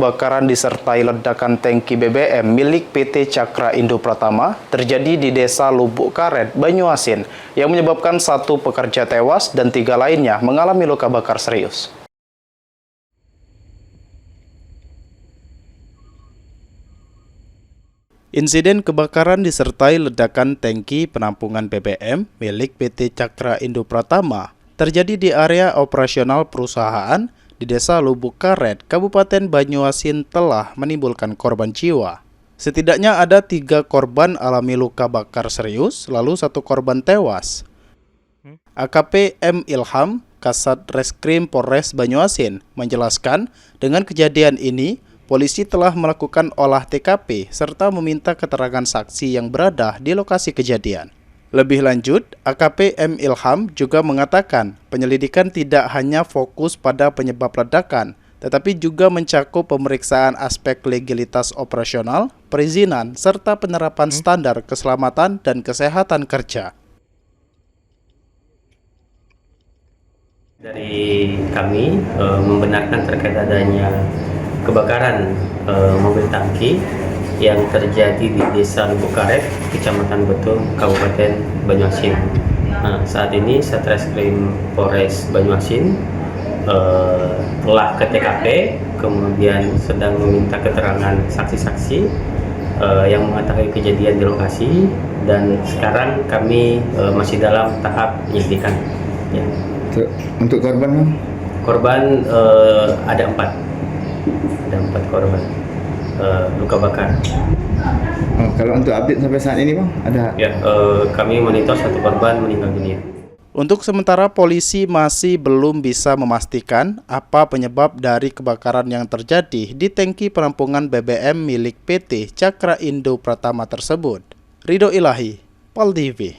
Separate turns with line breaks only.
kebakaran disertai ledakan tangki BBM milik PT Cakra Indo Pratama terjadi di Desa Lubuk Karet, Banyuasin, yang menyebabkan 1 pekerja tewas dan 3 lainnya mengalami luka bakar serius. Insiden kebakaran disertai ledakan tangki penampungan BBM milik PT Cakra Indo Pratama terjadi di area operasional perusahaan di Desa Lubuk Karet, Kabupaten Banyuasin telah menimbulkan korban jiwa. Setidaknya ada 3 korban alami luka bakar serius, lalu 1 korban tewas. AKP M. Ilham, Kasat Reskrim Polres Banyuasin, menjelaskan dengan kejadian ini, polisi telah melakukan olah TKP serta meminta keterangan saksi yang berada di lokasi kejadian. Lebih lanjut, AKP M. Ilham juga mengatakan penyelidikan tidak hanya fokus pada penyebab ledakan, tetapi juga mencakup pemeriksaan aspek legalitas operasional, perizinan, serta penerapan standar keselamatan dan kesehatan kerja.
Dari kami membenarkan terkait adanya kebakaran mobil tangki yang terjadi di Desa Lubuk Karet, Kecamatan Betung, Kabupaten Banyuasin. Nah, saat ini Satreskrim Polres Banyuasin telah ke TKP, kemudian sedang meminta keterangan saksi-saksi yang mengetahui kejadian di lokasi, dan sekarang kami masih dalam tahap penyidikan. Ya.
Untuk korban?
Korban ada 4. Ada 4 korban luka bakar.
Kalau untuk update sampai saat ini, Bang, ada?
Ya, kami monitor 1 korban meninggal dunia.
Untuk sementara, polisi masih belum bisa memastikan apa penyebab dari kebakaran yang terjadi di tangki penampungan BBM milik PT Cakra Indo Pratama tersebut. Ridho Ilahi, Pal TV.